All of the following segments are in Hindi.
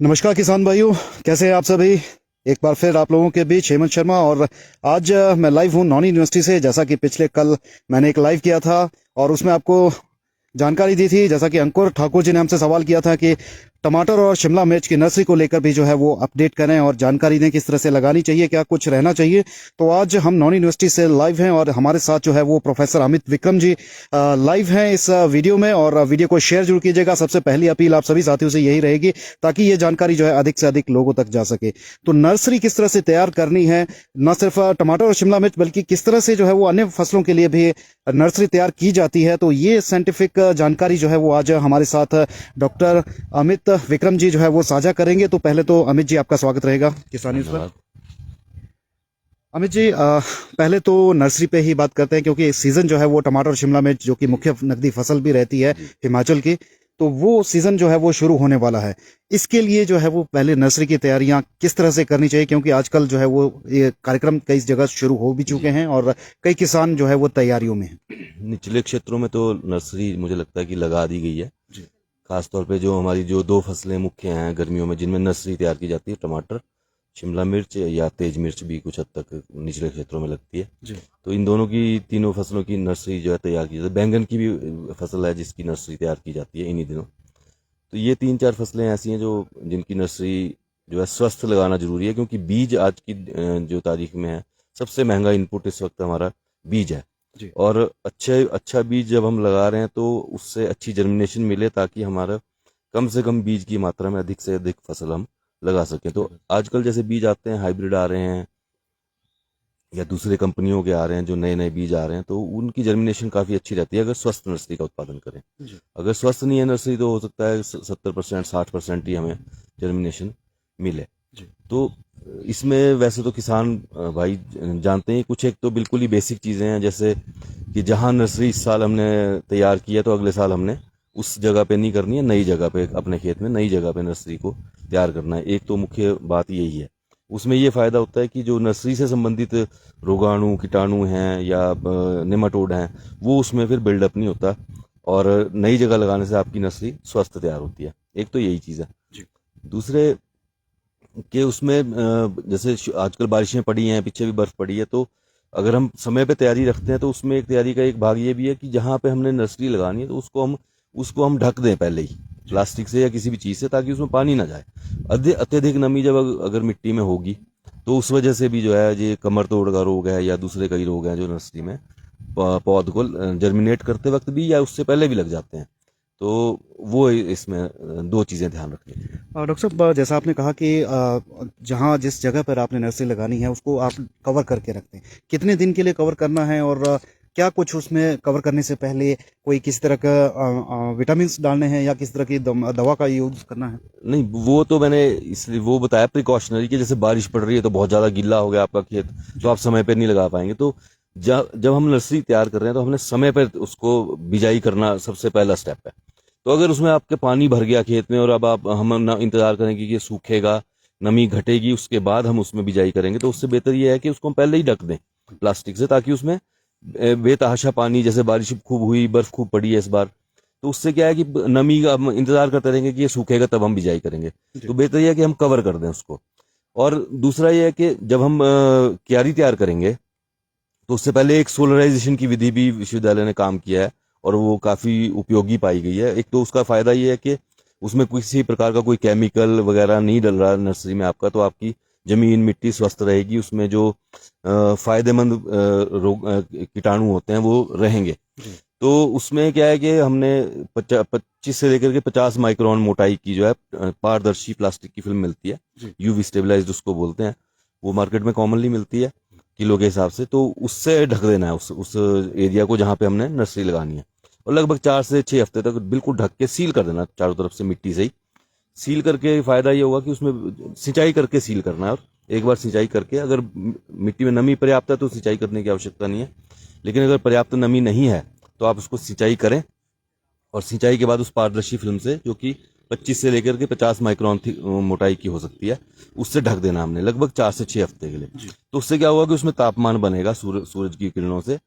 नमस्कार किसान भाइयों, कैसे हैं आप सभी। एक बार फिर आप लोगों के बीच हेमंत शर्मा। और आज मैं लाइव हूं नौनी यूनिवर्सिटी से। जैसा कि पिछले कल मैंने एक लाइव किया था और उसमें आपको जानकारी दी थी, जैसा कि अंकुर ठाकुर जी ने हमसे सवाल किया था कि टमाटर और शिमला मिर्च की नर्सरी को लेकर भी जो है वो अपडेट करें और जानकारी दें किस तरह से लगानी चाहिए, क्या कुछ रहना चाहिए। तो आज हम नौनी यूनिवर्सिटी से लाइव हैं और हमारे साथ जो है वो प्रोफेसर अमित विक्रम जी लाइव हैं इस वीडियो में। और वीडियो को शेयर जरूर कीजिएगा। सबसे पहली अपील आप सभी साथियों से यही रहेगी ताकि ये जानकारी जो है अधिक से अधिक लोगों तक जा सके। तो नर्सरी किस तरह से तैयार करनी है, न सिर्फ टमाटर और शिमला मिर्च बल्कि किस तरह से जो है वो अन्य फसलों के लिए भी नर्सरी तैयार की जाती है, तो ये साइंटिफिक जानकारी जो है वो आज हमारे साथ डॉक्टर अमित विक्रम जी जो है वो साझा करेंगे। तो पहले तो अमित जी आपका स्वागत रहेगा किसान न्यूज़ पर। अमित जी, पहले तो नर्सरी पे ही बात करते हैं क्योंकि सीजन जो है वो टमाटर और शिमला मिर्च जो कि मुख्य नकदी फसल भी रहती है हिमाचल की, तो वो सीजन जो है वो शुरू होने वाला है। इसके लिए जो है वो पहले नर्सरी की तैयारियां किस तरह से करनी चाहिए, क्योंकि आजकल जो है वो ये कार्यक्रम कई जगह शुरू हो भी चुके हैं और कई किसान जो है वो तैयारियों में हैं। निचले क्षेत्रों में तो नर्सरी मुझे लगता है कि लगा दी गई है। जी। खासतौर पे जो हमारी जो दो फसलें मुख्य हैं गर्मियों में जिनमें नर्सरी तैयार की जाती है, टमाटर, शिमला मिर्च या तेज मिर्च भी कुछ हद तक निचले क्षेत्रों में लगती है। जी। तो इन दोनों की, तीनों फसलों की नर्सरी जो है तैयार की जाती है। बैंगन की भी फसल है जिसकी नर्सरी तैयार की जाती है इन्हीं दिनों। तो ये 3-4 फसलें ऐसी हैं जो जिनकी नर्सरी जो है स्वस्थ लगाना जरूरी है, क्योंकि बीज आज की जो तारीख में है सबसे महंगा इनपुट इस वक्त हमारा बीज है। जी। और अच्छा बीज जब हम लगा रहे हैं तो उससे अच्छी जर्मिनेशन मिले, ताकि हमारा कम से कम बीज की मात्रा में अधिक से अधिक फसल हम लगा सकें। तो आजकल जैसे बीज आते हैं, हाइब्रिड आ रहे हैं या दूसरे कंपनियों के आ रहे हैं, जो नए नए बीज आ रहे हैं, तो उनकी जर्मिनेशन काफ़ी अच्छी रहती है अगर स्वस्थ नर्सरी का उत्पादन करें। जी। अगर स्वस्थ नहीं है नर्सरी तो हो सकता है 70% 60% ही हमें जर्मिनेशन मिले। जी। तो इसमें वैसे तो किसान भाई जानते हैं कुछ, एक तो बिल्कुल ही बेसिक चीज़ें हैं, जैसे कि जहाँ नर्सरी इस साल हमने तैयार की है तो अगले साल हमने उस जगह पे नहीं करनी है, नई जगह पे, अपने खेत में नई जगह पे नर्सरी को तैयार करना है। एक तो मुख्य बात यही है। उसमें ये फायदा होता है कि जो नर्सरी से संबंधित रोगाणु कीटाणु हैं या नेमाटोड हैं वो उसमें फिर बिल्डअप नहीं होता, और नई जगह लगाने से आपकी नर्सरी स्वस्थ तैयार होती है। एक तो यही चीज़ है। जी। दूसरे कि उसमें जैसे आजकल बारिशें पड़ी हैं, पीछे भी बर्फ पड़ी है, तो अगर हम समय पे तैयारी रखते हैं तो उसमें एक तैयारी का एक भाग ये भी है कि जहाँ पे हमने नर्सरी लगानी है तो उसको हम ढक दें पहले ही प्लास्टिक से या किसी भी चीज़ से, ताकि उसमें पानी ना जाए। अत्यधिक नमी जब अगर मिट्टी में होगी तो उस वजह से भी जो है ये कमर तोड़ का रोग है या दूसरे कई रोग हैं जो नर्सरी में पौध को जर्मिनेट करते वक्त भी या उससे पहले भी लग जाते हैं। तो वो इसमें दो चीज़ें ध्यान रखनी है। डॉक्टर साहब, जैसा आपने कहा कि जहाँ जिस जगह पर आपने नर्सरी लगानी है उसको आप कवर करके रखते हैं, कितने दिन के लिए कवर करना है और क्या कुछ उसमें कवर करने से पहले कोई किसी तरह का विटामिन डालने हैं या किसी तरह की दवा का यूज करना है? नहीं, वो तो मैंने इसलिए वो बताया प्रिकॉशनरी, कि जैसे बारिश पड़ रही है तो बहुत ज्यादा गिल्ला हो गया आपका खेत तो आप समय पे नहीं लगा पाएंगे। तो जब हम नर्सरी तैयार कर रहे हैं तो हमने समय पर उसको बिजाई करना सबसे पहला स्टेप है। तो अगर उसमें आपके पानी भर गया खेत में और अब हम इंतजार करेंगे कि ये सूखेगा, नमी घटेगी, उसके बाद हम उसमें बिजाई करेंगे, तो उससे बेहतर ये है कि उसको हम पहले ही ढक दें प्लास्टिक से, ताकि उसमें बेतहाशा पानी, जैसे बारिश खूब हुई, बर्फ खूब पड़ी है इस बार, तो उससे क्या है कि नमी का हम इंतजार करते रहेंगे कि ये सूखेगा तब हम बिजाई करेंगे। तो बेहतर यह है कि हम कवर कर दें उसको। और दूसरा यह है कि जब हम क्यारी तैयार करेंगे तो उससे पहले एक सोलराइजेशन की विधि भी विश्वविद्यालय ने काम किया है और वो काफी उपयोगी पाई गई है। एक तो उसका फायदा ये है कि उसमें किसी प्रकार का कोई केमिकल वगैरह नहीं डल रहा नर्सरी में आपका, तो आपकी जमीन मिट्टी स्वस्थ रहेगी, उसमें जो फायदेमंद रोग कीटाणु होते हैं वो रहेंगे। तो उसमें क्या है कि हमने 25 से लेकर के 50 माइक्रोन मोटाई की जो है पारदर्शी प्लास्टिक की फिल्म मिलती है, यूवी स्टेबलाइज्ड उसको बोलते हैं, वो मार्केट में कॉमनली मिलती है किलो के हिसाब से। तो उससे ढक देना है उस एरिया को जहाँ पे हमने नर्सरी लगानी है, और लगभग 4 से 6 हफ्ते तक बिल्कुल ढक के सील कर देना चारों तरफ से मिट्टी से ही। सील करके फायदा ये होगा कि उसमें सिंचाई करके सील करना है, और एक बार सिंचाई करके, अगर मिट्टी में नमी पर्याप्त है तो सिंचाई करने की आवश्यकता नहीं है, लेकिन अगर पर्याप्त नमी नहीं है तो आप उसको सिंचाई करें, और सिंचाई के बाद उस पारदर्शी फिल्म से, जो कि 25 से लेकर के 50 माइक्रोन मोटाई की हो सकती है, उससे ढक देना हमने लगभग 4 से 6 हफ्ते के लिए। तो उससे क्या होगा कि उसमें तापमान बनेगा सूरज की किरणों से,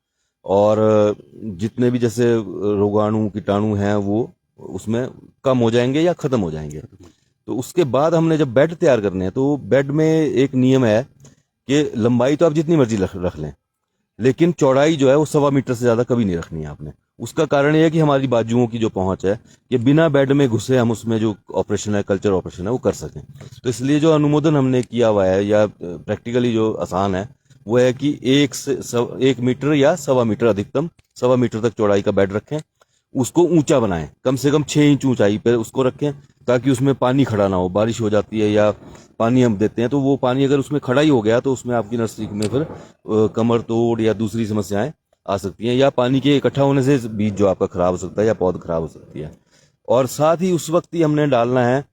और जितने भी जैसे रोगाणु कीटाणु हैं वो उसमें कम हो जाएंगे या खत्म हो जाएंगे। तो उसके बाद हमने जब बेड तैयार करने हैं तो बेड में एक नियम है कि लंबाई तो आप जितनी मर्जी रख लें, लेकिन चौड़ाई जो है वो 1.25 मीटर से ज्यादा कभी नहीं रखनी है आपने। उसका कारण ये है कि हमारी बाजुओं की जो पहुंच है कि बिना बेड में घुसे हम उसमें जो ऑपरेशन है, कल्चर ऑपरेशन है, वो कर सकें। तो इसलिए जो अनुमोदन हमने किया हुआ है या प्रैक्टिकली जो आसान है वो है कि 1 मीटर या 1.25 मीटर, अधिकतम 1.25 मीटर तक चौड़ाई का बेड रखें। उसको ऊंचा बनाएं, कम से कम 6 इंच ऊंचाई पर उसको रखें, ताकि उसमें पानी खड़ा ना हो। बारिश हो जाती है या पानी हम देते हैं तो वो पानी अगर उसमें खड़ा ही हो गया तो उसमें आपकी नर्सरी में फिर कमर तोड़ या दूसरी समस्याएं आ सकती हैं, या पानी के इकट्ठा होने से बीज जो आपका खराब हो सकता है या पौध खराब हो सकती है। और साथ ही उस वक्त ही हमने डालना है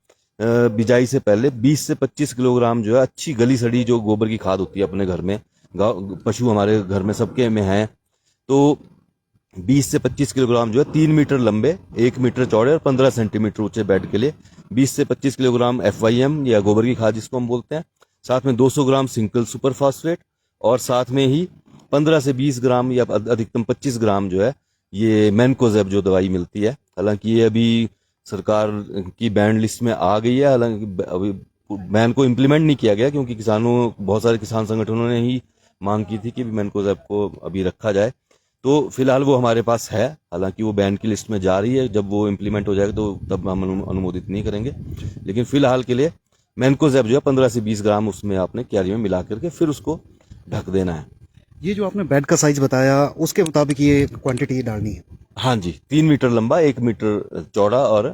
बिजाई से पहले 20 से 25 किलोग्राम जो है अच्छी गली सड़ी जो गोबर की खाद होती है अपने घर में, पशु हमारे घर में सबके में हैं, तो 20 से 25 किलोग्राम जो है 3 मीटर लंबे, 1 मीटर चौड़े और 15 सेंटीमीटर ऊंचे बेड के लिए 20 से 25 किलोग्राम FYM या गोबर की खाद जिसको हम बोलते हैं, साथ में 200 ग्राम सिंगल सुपर फास्फेट, और साथ में ही 15 से 20 ग्राम या अधिकतम 25 ग्राम जो है ये मैनकोजेब जो दवाई मिलती है। हालांकि ये अभी सरकार की बैंड लिस्ट में आ गई है, हालांकि अभी बैन को इम्प्लीमेंट नहीं किया गया क्योंकि बहुत सारे किसान संगठनों ने ही मांग की थी कि मैनकोजेब को अभी रखा जाए। तो फिलहाल वो हमारे पास है, हालांकि वो बैन की लिस्ट में जा रही है। जब वो इम्प्लीमेंट हो जाएगा तो तब हम अनुमोदित नहीं करेंगे, लेकिन फिलहाल के लिए मैनकोजेब जो है 15 से 20 ग्राम उसमें आपने क्यारी में मिला करके फिर उसको ढक देना है। ये जो आपने बेड का साइज बताया उसके मुताबिक ये क्वांटिटी डालनी है। हाँ जी, 3 मीटर लंबा, 1 मीटर चौड़ा और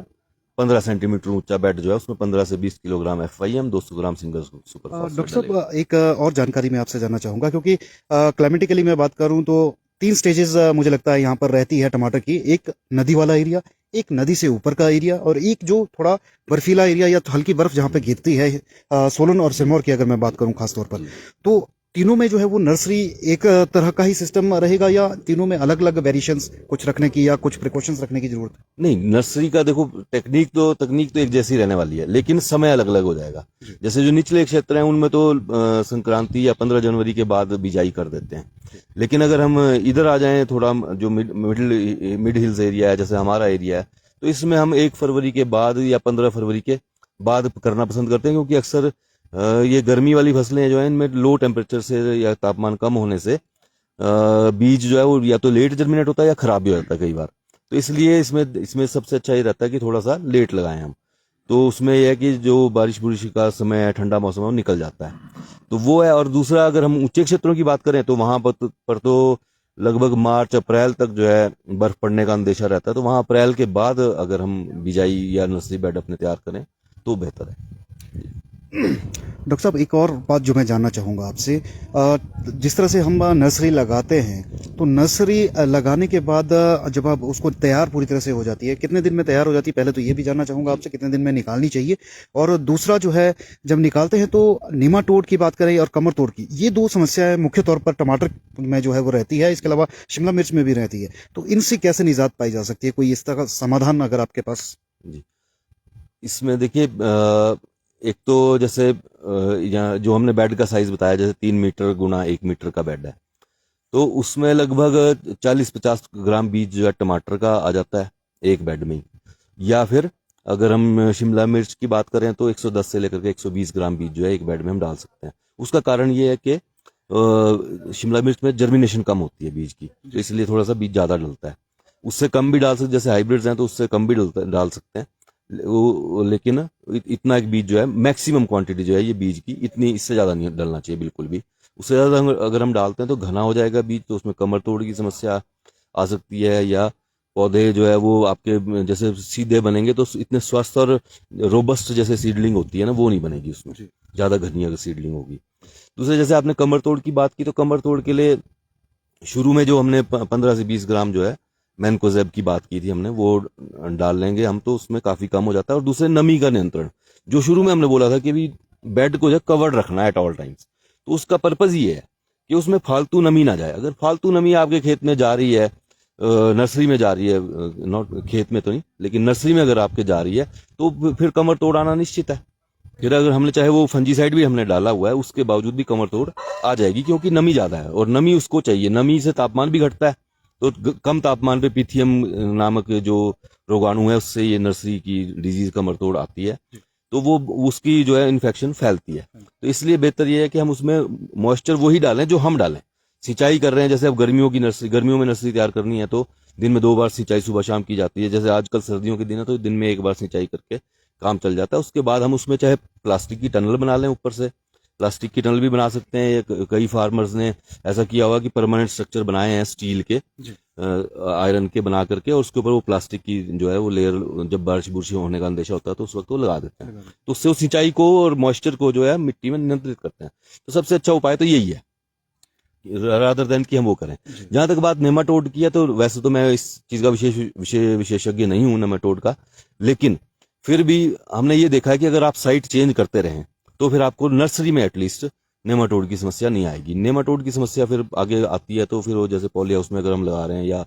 15 सेंटीमीटर ऊंचा बेड जो है उसमें 15 से 20 किलोग्राम FYM, 200 ग्राम सिंगल सुपर डॉक्टर साहब, एक और जानकारी मैं आपसे जानना चाहूंगा, क्योंकि क्लाइमेटिकली मैं बात करूं तो 3 स्टेजेस मुझे लगता है यहाँ पर रहती है टमाटर की। एक नदी वाला एरिया, एक नदी से ऊपर का एरिया, और एक जो थोड़ा बर्फीला एरिया या तो हल्की बर्फ जहाँ पे गिरती है, सोलन और सिरमौर की अगर मैं बात करूं खासतौर पर, तो तीनों में जो है वो नर्सरी एक तरह का ही सिस्टम रहेगा या तीनों में अलग अलग वेरिएशंस कुछ रखने की या कुछ प्रिकॉशंस रखने की जरूरत है? नहीं, नर्सरी का देखो तकनीक तो एक जैसी रहने वाली है, लेकिन समय अलग अलग हो जाएगा। जैसे जो निचले क्षेत्र हैं उनमें तो संक्रांति या 15 जनवरी के बाद बिजाई कर देते हैं, लेकिन अगर हम इधर आ जाएं थोड़ा जो मिड हिल्स एरिया है जैसे हमारा एरिया है, तो इसमें हम 1 फरवरी के बाद या 15 फरवरी के बाद करना पसंद करते हैं, क्योंकि अक्सर ये गर्मी वाली फसलें जो है इनमें लो टेम्परेचर से या तापमान कम होने से बीज जो है वो या तो लेट जर्मिनेट होता है या खराब भी हो जाता है कई बार। तो इसलिए इसमें सबसे अच्छा ये रहता है कि थोड़ा सा लेट लगाएं हम, तो उसमें यह है कि जो बारिश बुरिश का समय है, ठंडा मौसम है, वो निकल जाता है, तो वो है। और दूसरा, अगर हम ऊंचे क्षेत्रों की बात करें तो वहां पर तो लगभग मार्च अप्रैल तक जो है बर्फ पड़ने का अंदेशा रहता है, तो वहां अप्रैल के बाद अगर हम बिजाई या नर्सरी बेड अपने तैयार करें तो बेहतर है। डॉक्टर साहब, एक और बात जो मैं जानना चाहूँगा आपसे, जिस तरह से हम नर्सरी लगाते हैं तो नर्सरी लगाने के बाद जब आप उसको तैयार पूरी तरह से हो जाती है, कितने दिन में तैयार हो जाती है? पहले तो ये भी जानना चाहूँगा आपसे कितने दिन में निकालनी चाहिए, और दूसरा जो है जब निकालते हैं तो नीमाटोड की बात करें और कमर तोड़ की, ये 2 समस्याएं मुख्य तौर पर टमाटर में जो है वो रहती है, इसके अलावा शिमला मिर्च में भी रहती है, तो इनसे कैसे निजात पाई जा सकती है? कोई इस तरह का समाधान अगर आपके पास? जी, इसमें देखिए एक तो जैसे यहाँ जो हमने बेड का साइज बताया, जैसे 3 मीटर गुना 1 मीटर का बेड है, तो उसमें लगभग 40-50 ग्राम बीज जो है टमाटर का आ जाता है एक बेड में ही। या फिर अगर हम शिमला मिर्च की बात करें तो 110 से लेकर के 120 ग्राम बीज जो है एक बेड में हम डाल सकते हैं। उसका कारण ये है कि शिमला मिर्च में जर्मिनेशन कम होती है बीज की, तो इसलिए थोड़ा सा बीज ज्यादा डलता है। उससे कम भी डाल सकते, जैसे हाइब्रिड्स हैं तो उससे कम भी डाल सकते हैं, लेकिन इतना एक बीज जो है, मैक्सिमम क्वांटिटी जो है ये बीज की इतनी, इससे ज्यादा नहीं डलना चाहिए बिल्कुल भी। उससे ज्यादा अगर हम डालते हैं तो घना हो जाएगा बीज, तो उसमें कमर तोड़ की समस्या आ सकती है, या पौधे जो है वो आपके जैसे सीधे बनेंगे तो इतने स्वस्थ और रोबस्ट जैसे सीडलिंग होती है ना, वो नहीं बनेगी उसमें, ज्यादा घनी अगर सीडलिंग होगी। दूसरे, जैसे आपने कमर तोड़ की बात की, तो कमर तोड़ के लिए शुरू में जो हमने 15 से 20 ग्राम जो है मैनकोजेब की बात की थी हमने, वो डाल लेंगे हम, तो उसमें काफी कम हो जाता है। और दूसरे, नमी का नियंत्रण, जो शुरू में हमने बोला था कि भी बेड को जो कवर्ड रखना है एट ऑल टाइम्स, तो उसका पर्पज ये है कि उसमें फालतू नमी ना जाए। अगर फालतू नमी आपके खेत में जा रही है, नर्सरी में जा रही है, नॉट खेत में तो नहीं, लेकिन नर्सरी में अगर आपके जा रही है, तो फिर कमर तोड़ आना निश्चित है। फिर अगर हमने चाहे वो फंजीसाइड भी हमने डाला हुआ है, उसके बावजूद भी कमर तोड़ आ जाएगी, क्योंकि नमी ज्यादा है और नमी उसको चाहिए। नमी से तापमान भी घटता है, तो कम तापमान पे पिथियम नामक जो रोगाणु है उससे ये नर्सरी की डिजीज कमर तोड़ आती है। तो वो उसकी जो है इन्फेक्शन फैलती है। तो इसलिए बेहतर ये है कि हम उसमें मॉइस्चर वही डालें जो हम डालें। सिंचाई कर रहे हैं, जैसे अब गर्मियों में नर्सरी तैयार करनी है तो दिन में 2 बार सिंचाई सुबह शाम की जाती है। जैसे आजकल सर्दियों के दिन है तो दिन में 1 बार सिंचाई करके काम चल जाता है। उसके बाद हम उसमें चाहे प्लास्टिक की टनल बना लें, ऊपर से प्लास्टिक की टनल भी बना सकते हैं। कई फार्मर्स ने ऐसा किया हुआ कि परमानेंट स्ट्रक्चर बनाए हैं स्टील के, आयरन के बना करके, और उसके ऊपर वो प्लास्टिक की जो है वो लेयर, जब बारिश बुरिश होने का अंदेशा होता है तो उस वक्त वो लगा देते हैं। तो उससे वो सिंचाई को और मॉइस्चर को जो है मिट्टी में नियंत्रित करते हैं। तो सबसे अच्छा उपाय तो यही है, रादर देन कि हम वो करें। जहां तक बात नेमाटोड की है, तो वैसे तो मैं इस चीज का विशेषज्ञ नहीं हूं नेमाटोड का, लेकिन फिर भी हमने ये देखा है कि अगर आप साइट चेंज करते रहें तो फिर आपको नर्सरी में एटलीस्ट नेमाटोड की समस्या नहीं आएगी। नेमाटोड की समस्या फिर आगे आती है तो फिर वो जैसे पॉली हाउस में अगर हम लगा रहे हैं या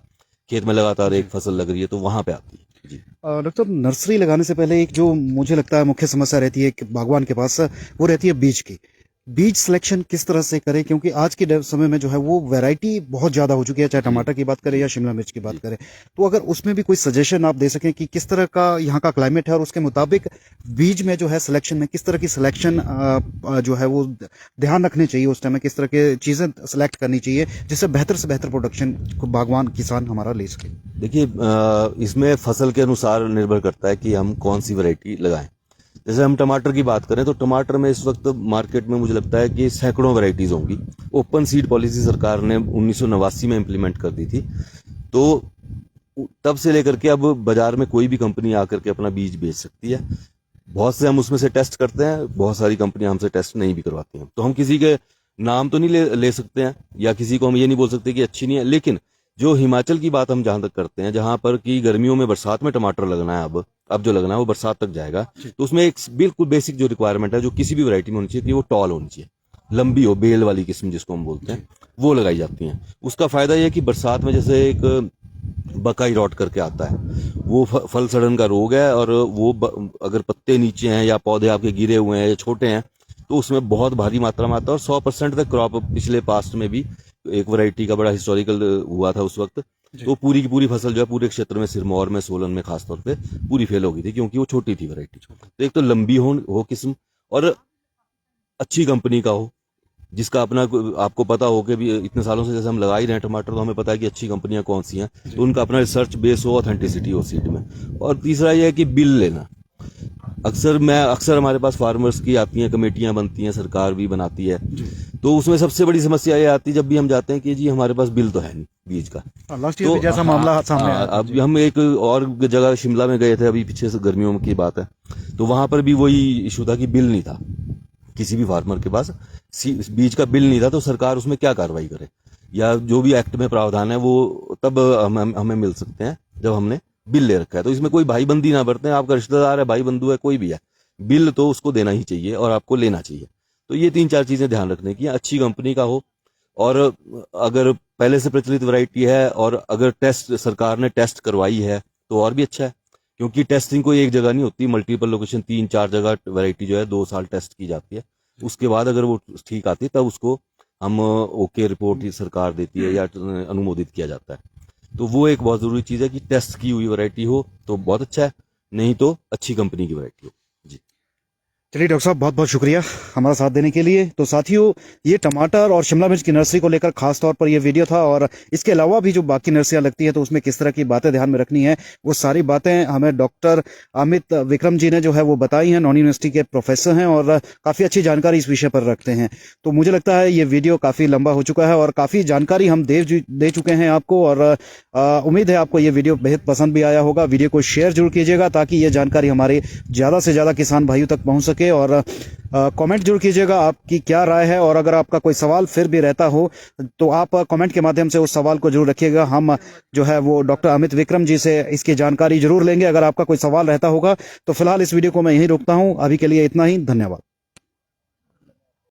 खेत में लगातार एक फसल लग रही है तो वहां पे आती है। जी डॉक्टर, नर्सरी लगाने से पहले एक जो मुझे लगता है मुख्य समस्या रहती है कि बागवान के पास, वो रहती है बीज की। बीज सिलेक्शन किस तरह से करें, क्योंकि आज के समय में जो है वो वैरायटी बहुत ज्यादा हो चुकी है, चाहे टमाटर की बात करें या शिमला मिर्च की बात करें। तो अगर उसमें भी कोई सजेशन आप दे सकें कि किस तरह का यहाँ का क्लाइमेट है और उसके मुताबिक बीज में जो है सिलेक्शन में किस तरह की सिलेक्शन जो है वो ध्यान रखने चाहिए, उस टाइम में किस तरह की चीजें सेलेक्ट करनी चाहिए जिससे बेहतर से बेहतर प्रोडक्शन को बागवान किसान हमारा ले सके। देखिए, इसमें फसल के अनुसार निर्भर करता है कि हम कौन सी वैरायटी लगाएं। जैसे हम टमाटर की बात करें तो टमाटर में इस वक्त मार्केट में मुझे लगता है कि सैकड़ों वैरायटीज होंगी। ओपन सीड पॉलिसी सरकार ने 1989 में इंप्लीमेंट कर दी थी, तो तब से लेकर के अब बाजार में कोई भी कंपनी आकर के अपना बीज बेच सकती है। बहुत से हम उसमें से टेस्ट करते हैं, बहुत सारी कंपनियां हमसे टेस्ट नहीं भी करवाती हैं। तो हम किसी के नाम तो नहीं ले सकते हैं या किसी को हम ये नहीं बोल सकते कि अच्छी नहीं है, लेकिन जो हिमाचल की बात हम जहां तक करते हैं, जहां पर कि गर्मियों में बरसात में टमाटर लगना है, अब जो लगना है वो बरसात तक जाएगा, तो उसमें एक बिल्कुल बेसिक जो रिक्वायरमेंट है जो किसी भी वैरायटी में होनी चाहिए कि वो टॉल होनी चाहिए, लंबी हो, बेल वाली किस्म जिसको हम बोलते हैं, वो लगाई जाती हैं। उसका फायदा यह है कि बरसात में जैसे एक बकाई रॉट करके आता है, वो फल सड़न का रोग है, और वो अगर पत्ते नीचे हैं या पौधे आपके गिरे हुए हैं या छोटे हैं तो उसमें बहुत भारी मात्रा में आता है। और 100% तक क्रॉप पिछले पास्ट में भी एक वैरायटी का बड़ा हिस्टोरिकल हुआ था उस वक्त, तो पूरी की पूरी फसल जो है पूरे क्षेत्र में, सिरमौर में, सोलन में खासतौर पे पूरी फेल हो गई थी, क्योंकि वो छोटी थी वैरायटी। तो एक तो लंबी हो किस्म, और अच्छी कंपनी का हो, जिसका अपना आपको पता हो कि भी इतने सालों से जैसे हम लगा ही रहे हैं टमाटर, तो हमें पता है कि अच्छी कंपनियां कौन सी हैं, तो उनका अपना रिसर्च बेस हो, ऑथेंटिसिटी हो सीड में। और तीसरा यह है कि बिल लेना। अक्सर हमारे पास फार्मर्स की आती हैं, कमेटियां बनती हैं, सरकार भी बनाती है, तो उसमें सबसे बड़ी समस्या ये आती है जब भी हम जाते हैं कि जी हमारे पास बिल तो है नहीं बीज का। लास्ट ईयर भी जैसा मामला सामने आया। अब हम एक और जगह शिमला में गए थे अभी पीछे से, गर्मियों की बात है, तो वहां पर भी वही इशू था कि बिल नहीं था किसी भी फार्मर के पास, बीज का बिल नहीं था। तो सरकार उसमें क्या कार्रवाई करे, या जो भी एक्ट में प्रावधान है वो तब हमें मिल सकते हैं जब हमने बिल ले रखा है। तो इसमें कोई भाई बंदी ना बरतें, आपका रिश्तेदार है, भाई बंधु है, कोई भी है, बिल तो उसको देना ही चाहिए और आपको लेना चाहिए। तो ये 3-4 चीजें ध्यान रखने की, अच्छी कंपनी का हो, और अगर पहले से प्रचलित वैरायटी है, और अगर टेस्ट सरकार ने टेस्ट करवाई है तो और भी अच्छा है, क्योंकि टेस्टिंग कोई एक जगह नहीं होती, मल्टीपल लोकेशन 3-4 जगह वैरायटी जो है 2 साल टेस्ट की जाती है। उसके बाद अगर वो ठीक आती है तब उसको हम ओके रिपोर्ट सरकार देती है या अनुमोदित किया जाता है। तो वो एक बहुत जरूरी चीज है कि टेस्ट की हुई वैरायटी हो तो बहुत अच्छा है, नहीं तो अच्छी कंपनी की वैरायटी हो। जी चलिए डॉक्टर साहब, बहुत बहुत शुक्रिया हमारा साथ देने के लिए। तो साथियों, ये टमाटर और शिमला मिर्च की नर्सरी को लेकर खास तौर पर ये वीडियो था, और इसके अलावा भी जो बाकी नर्सरियां लगती है तो उसमें किस तरह की बातें ध्यान में रखनी है, वो सारी बातें हमें डॉक्टर अमित विक्रम जी ने जो है वो बताई हैं। नॉन यूनिवर्सिटी के प्रोफेसर हैं और काफी अच्छी जानकारी इस विषय पर रखते हैं। तो मुझे लगता है ये वीडियो काफी लंबा हो चुका है और काफी जानकारी हम दे चुके हैं आपको, और उम्मीद है आपको ये वीडियो बेहद पसंद भी आया होगा। वीडियो को शेयर जरूर कीजिएगा ताकि ये जानकारी हमारे ज्यादा से ज्यादा किसान भाइयों तक पहुंच सके, और कमेंट जरूर कीजिएगा आपकी क्या राय है, और अगर आपका कोई सवाल फिर भी रहता हो तो आप कमेंट के माध्यम से उस सवाल को जरूर रखिएगा। हम जो है वो डॉक्टर अमित विक्रम जी से इसकी जानकारी जरूर लेंगे अगर आपका कोई सवाल रहता होगा। तो फिलहाल इस वीडियो को मैं यहीं रोकता हूं, अभी के लिए इतना ही, धन्यवाद।